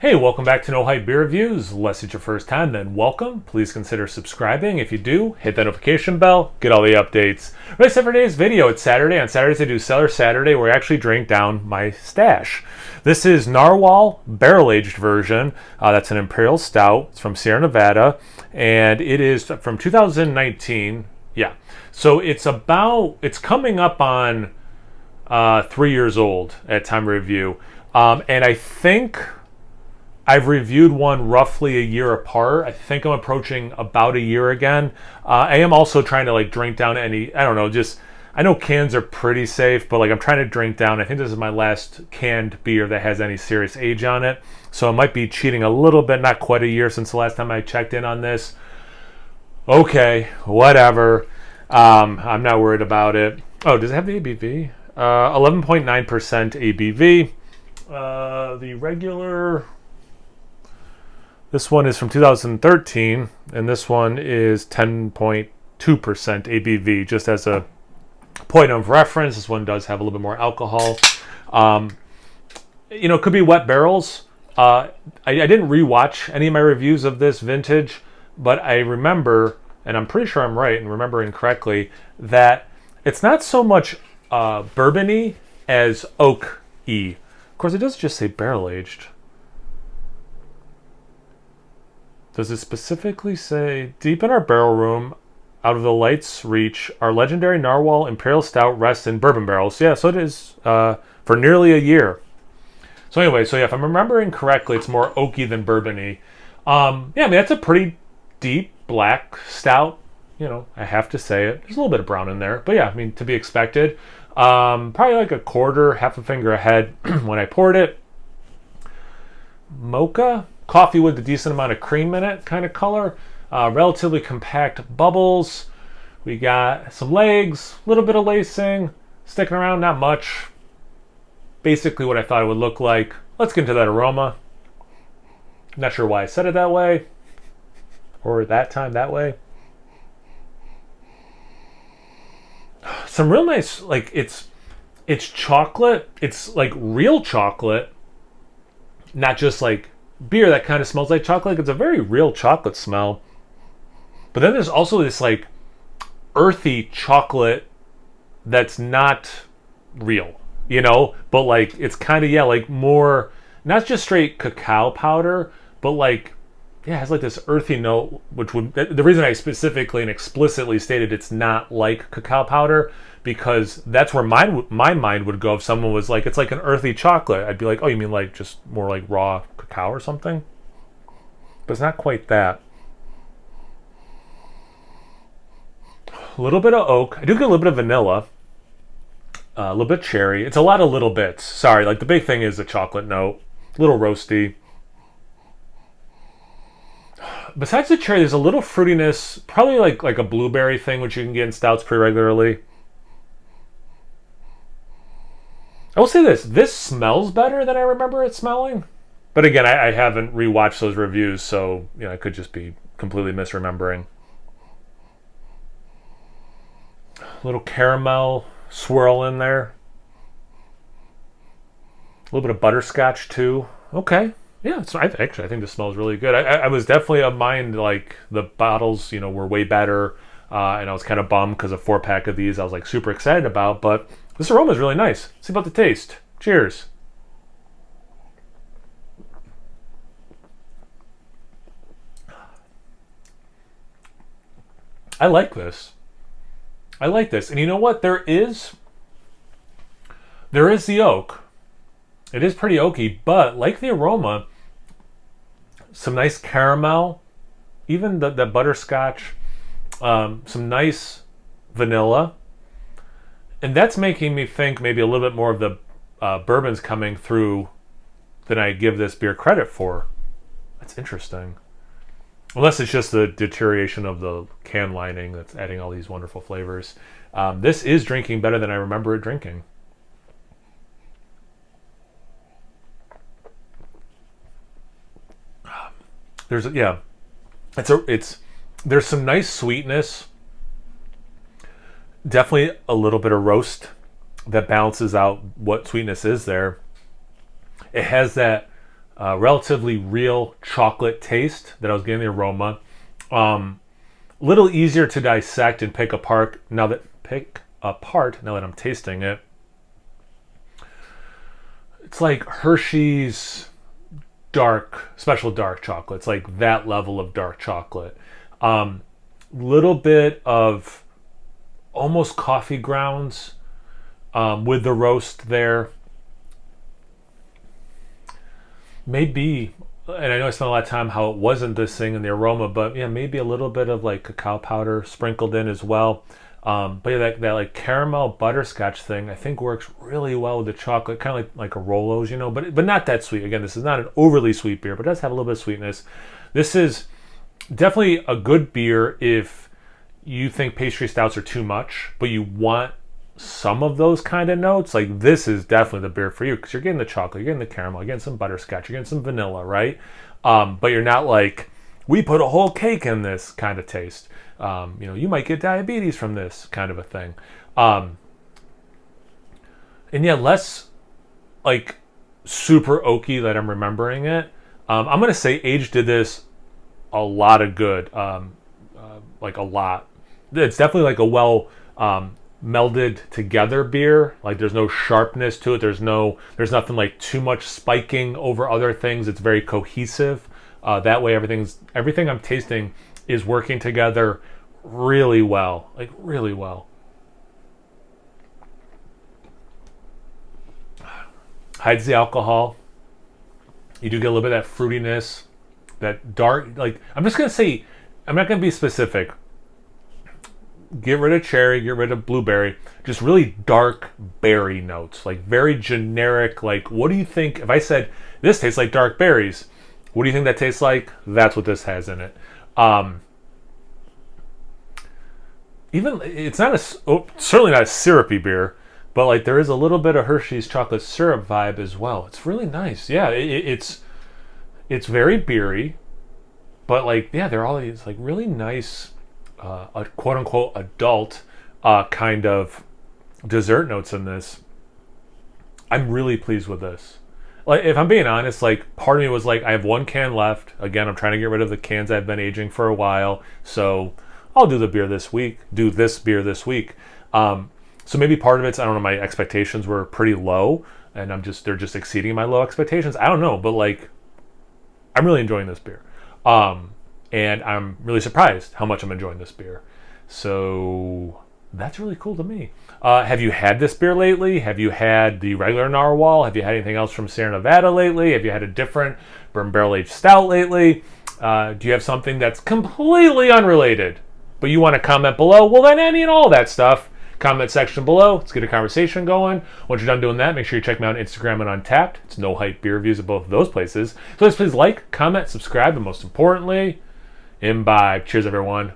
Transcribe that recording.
Hey, welcome back to No Hype Beer Reviews. Unless it's your first time, then welcome. Please consider subscribing. If you do, hit that notification bell, get all the updates. Right, so for today's video, it's Saturday. On Saturdays, I do Cellar Saturday, where I actually drink down my stash. This is Narwhal barrel-aged version. That's an Imperial Stout. It's from Sierra Nevada, and it is from 2019. Yeah, so it's coming up on 3 years old at time of review. And I think I've reviewed one roughly a year apart. I think I'm approaching about a year again. I am also trying to drink down any, I don't know, I know cans are pretty safe, but I'm trying to drink down. I think this is my last canned beer that has any serious age on it. So I might be cheating a little bit, not quite a year since the last time I checked in on this. Okay, whatever. I'm not worried about it. Oh, does it have the ABV? 11.9% ABV. The regular... This one is from 2013, and this one is 10.2% ABV, just as a point of reference. This one does have a little bit more alcohol. It could be wet barrels. I didn't rewatch any of my reviews of this vintage, but I remember, and I'm pretty sure I'm right in remembering correctly, that it's not so much bourbon-y as oak-y. Of course, it does just say barrel-aged. Does it specifically say, deep in our barrel room, out of the light's reach, our legendary Narwhal Imperial Stout rests in bourbon barrels? Yeah, so it is for nearly a year. So anyway, if I'm remembering correctly, it's more oaky than bourbon-y. That's a pretty deep black stout. I have to say it. There's a little bit of brown in there. But to be expected. Probably like a quarter, half a finger ahead when I poured it. Mocha? Coffee with a decent amount of cream in it kind of color. Relatively compact bubbles. We got some legs, a little bit of lacing, sticking around, not much. Basically what I thought it would look like. Let's get into that aroma. Not sure why I said it that way. Or that time that way. Some real nice, it's chocolate. It's real chocolate. Not just beer that kind of smells like chocolate. It's a very real chocolate smell. But then there's also this earthy chocolate that's not real, but it's kind of, more, not just straight cacao powder, but it has this earthy note, which would, the reason I specifically and explicitly stated it's not like cacao powder, because that's where my mind would go if someone was it's like an earthy chocolate. I'd be like, oh, you mean just more raw cacao or something? But it's not quite that. A little bit of oak. I do get a little bit of vanilla. A little bit cherry. It's a lot of little bits. Sorry, the big thing is the chocolate note. A little roasty. Besides the cherry, there's a little fruitiness. Probably like a blueberry thing, which you can get in stouts pretty regularly. I will say this smells better than I remember it smelling. But again, I haven't rewatched those reviews, so I could just be completely misremembering. A little caramel swirl in there. A little bit of butterscotch too. Okay. Yeah, I think this smells really good. I was definitely of mind, the bottles, were way better. And I was kind of bummed because a 4-pack of these I was super excited about, but this aroma is really nice. Let's see about the taste. Cheers. I like this. And you know what? There is the oak. It is pretty oaky, but like the aroma, some nice caramel, even the butterscotch, some nice vanilla. And that's making me think maybe a little bit more of the bourbon's coming through than I give this beer credit for. That's interesting. Unless it's just the deterioration of the can lining that's adding all these wonderful flavors. This is drinking better than I remember it drinking. There's some nice sweetness. Definitely a little bit of roast that balances out what sweetness is there. It has that relatively real chocolate taste that I was getting the aroma. Little easier to dissect and pick apart now that I'm tasting it. It's like Hershey's special dark chocolate. It's like that level of dark chocolate. Little bit of almost coffee grounds with the roast there. Maybe, and I know I spent a lot of time how it wasn't this thing in the aroma, but yeah, maybe a little bit of like cacao powder sprinkled in as well. But yeah, that like caramel butterscotch thing I think works really well with the chocolate, kind of like a Rolos, but not that sweet. Again, this is not an overly sweet beer, but it does have a little bit of sweetness. This is definitely a good beer if you think pastry stouts are too much, but you want some of those kind of notes. Like, this is definitely the beer for you because you're getting the chocolate, you're getting the caramel, you're getting some butterscotch, you're getting some vanilla, right? But you're not like, we put a whole cake in this kind of taste. You might get diabetes from this kind of a thing. And yeah, less like super oaky that I'm remembering it. I'm going to say age did this a lot of good. Like a lot. It's definitely like a well melded together beer. Like, there's no sharpness to it. There's nothing like too much spiking over other things. It's very cohesive. That way everything I'm tasting is working together really well. Like, really well. Hides the alcohol. You do get a little bit of that fruitiness, that dark, like, I'm just going to say, I'm not going to be specific. Get rid of cherry, get rid of blueberry, just really dark berry notes, like very generic. Like, what do you think if I said this tastes like dark berries? What do you think that tastes like? That's what this has in it. Even it's not certainly not a syrupy beer, but like there is a little bit of Hershey's chocolate syrup vibe as well. It's really nice. Yeah, it's very beery, but like, yeah, they're all these like really nice, a quote unquote adult kind of dessert notes in this. I'm really pleased with this. Like, if I'm being honest, like, part of me was like, I have one can left. Again, I'm trying to get rid of the cans I've been aging for a while, so I'll do this beer this week. So maybe part of it's, I don't know, my expectations were pretty low, and they're just exceeding my low expectations. I don't know, but like, I'm really enjoying this beer. And I'm really surprised how much I'm enjoying this beer. So that's really cool to me. Have you had this beer lately? Have you had the regular Narwhal? Have you had anything else from Sierra Nevada lately? Have you had a different bourbon barrel-aged stout lately? Do you have something that's completely unrelated, but you want to comment below? Well, then any and all that stuff, comment section below. Let's get a conversation going. Once you're done doing that, make sure you check me out on Instagram and Untapped. It's No Hype Beer Reviews at both of those places. So please like, comment, subscribe, and most importantly, imbibe. Cheers, everyone.